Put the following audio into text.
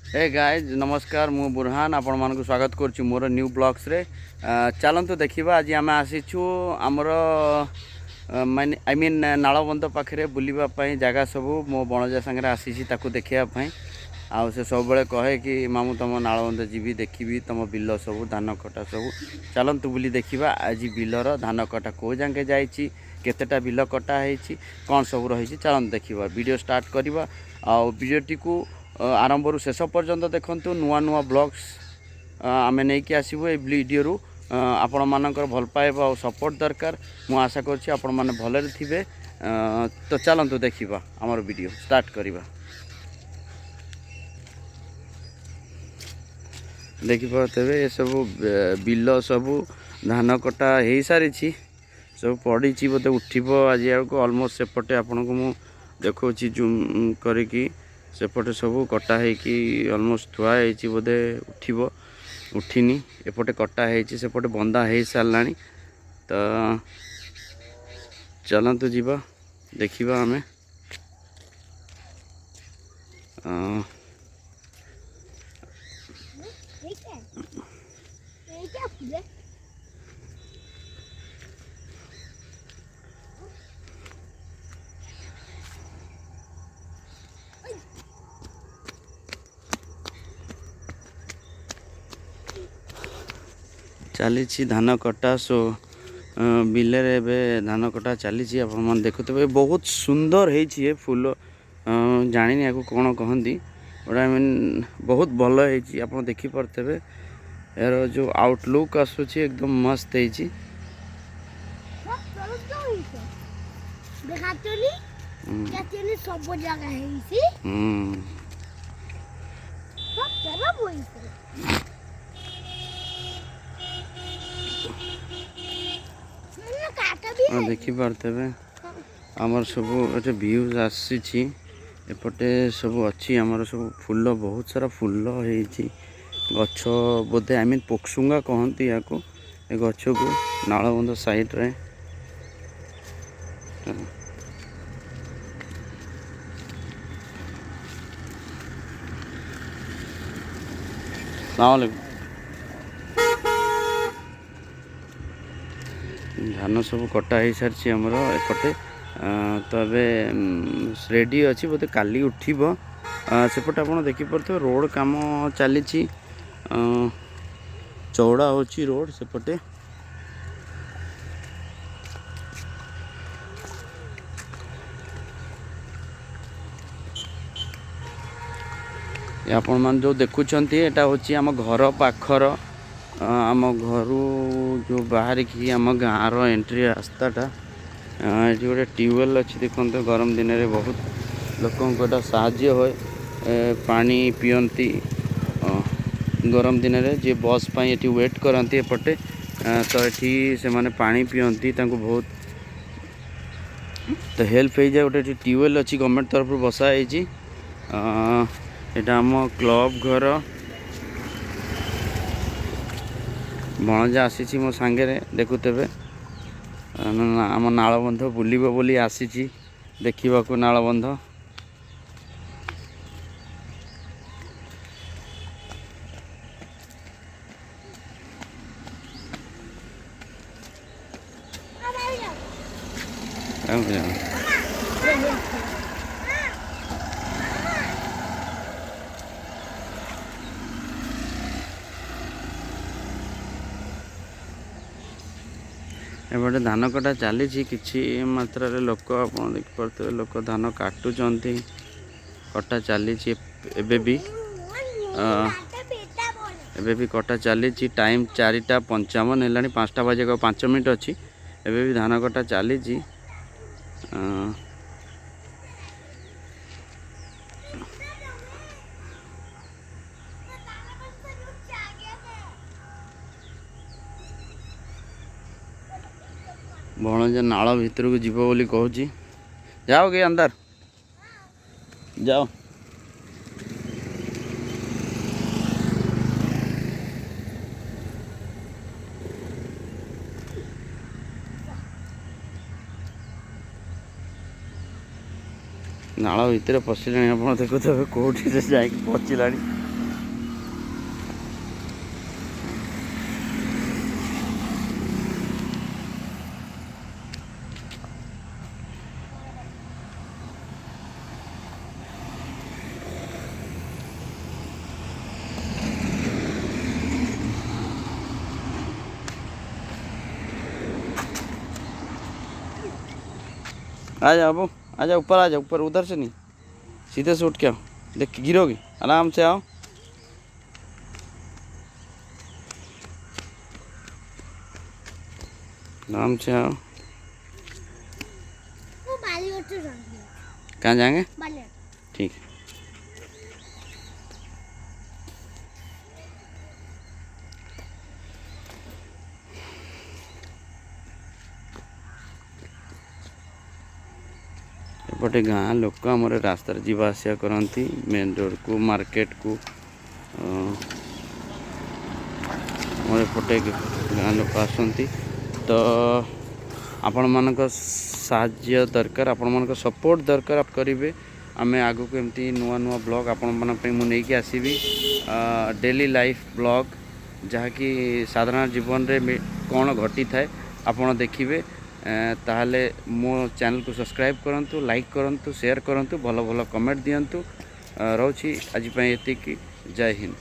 Hey guys नमस्कार मु बुरहान आपण मानक स्वागत करुच्ची मोर न्यू ब्लॉग्स रे। चलतु देखा आज आम आसीचु आमर माने आई मीन नालबंध पाखे बुलवाई जगह सबू मो बणजा सागर आसी देखापी आउ से सब बड़े कहे कि मामू तुम नालबंध जीवी देखी तुम बिल सब धान कटा सब चलतु बुली देखा आज बिलर धान कटा कौ जाके जाइए केतेटा बिल कटा है कौन सब रही चलते देखा वीडियो स्टार्ट करवा आडियोटी को आरंभ रु शेष पर्यंत देखु नुआ नुआ ब्लॉग्स आमे नहीं कि आसबू ए वीडियो आपण मानकर भल पाइबा और सपोर्ट दरकार मु आशा करछि आपण माने भले थिबे। तो चलंतु देखिबा हमर वीडियो स्टार्ट करिबा। देखिबा तबे ये सब बिल सब धान कटा हो सारी सब पड़ी बोते उठिबो आज को ऑलमोस्ट सेपटे आपन को मु देखौछि जूम करिकी सेपटे सब कटा है कि ऑलमोस्ट थुआ है बोधे उठिबो उठिनी एपटे कटा है सेपटे बंदा हो सारा तो चलतु जीवा देखिबा आमे। चली धान कटा सो बिले रे धान कटा चली आप देखुते बहुत सुंदर है फूल जानी या कौन कहती बट आई मीन बहुत भल है आप देखिपे यार जो आउटलुक आसूची एकदम मस्त है। देखिपे आमर सब ये व्यूज आसी एपटे सब अच्छी आमर सब फूल बहुत सारा फूल है गछ बोधे आई मीन पोकसुंगा कहती या गछ को नालबंध साइड रे धान सब कटा हो सारी आमर एपटे तो अबे रेडी अच्छी बोधे काली उठिब सेपटे आप देखिपे रोड काम चली चौड़ा होची रोड सेपटे आपण मान जो देखुंत एटा होची आम घर पाखर आम घर जो बाहर की आम गाँव रो एंट्री रास्ताटा ये गोटे ट्यूबवेल अच्छी देखते गरम दिन में बहुत लोक साहाय्य होए पानी पियंती गरम दिन में जी बस पाई ये वेट करती एपटे तो ये से माने पानी पियंती बहुत तो हेल्प हो जाए। गोटे ट्यूबवेल अच्छी गवर्नमेंट तरफ बसाई यहाँ आम क्लब घर बणजा आसी मो सांगे देखुते आम नालबंध बुलिबो बोली आसी देखा नालबंध एपटे धान कटा चली किसी मात्रा रे लोक आप देखिपे लोक धान काटुंट कटा चली भी कटा चली टाइम 4:55 है 5टा बजे 5 मिनट अच्छी एबे भी धान कटा चली बणजा नाल भितर को जीव बोली कहूँ जाओ कि अंदर जाओ नाल भितर पशिला आप देखुते कौटी से जा पचिला आ जाओ अब, आ जाओ ऊपर, आ जाओ ऊपर, उधर से नहीं, सीधे से उठ के आओ, देख गिरोगे, आराम से आओ। आराम से आओ। वो कहाँ जाएंगे? बाली। ठीक है। एपटे गाँ लोक आमर रास्तार जीवा आसिया करती मेन रोड को मार्केट को एपटे गाँ लोक आसती तो आपण मान साहाय्य दरकार, आपण मान सपोर्ट दरकार आप करेंगे। आम आग को एमती नुआ नुआ ब्लॉग आपण मुझे आसवि डेली लाइफ ब्लॉग जहाँकि साधारण जीवन रे कौन घटी थाए आपण देखिए। ताहले मो चैनल को सब्सक्राइब करंतु, लाइक करंतु, शेयर करंतु, भल भल कमेंट दियंतु। रोची आज एतिकी। जय हिंद।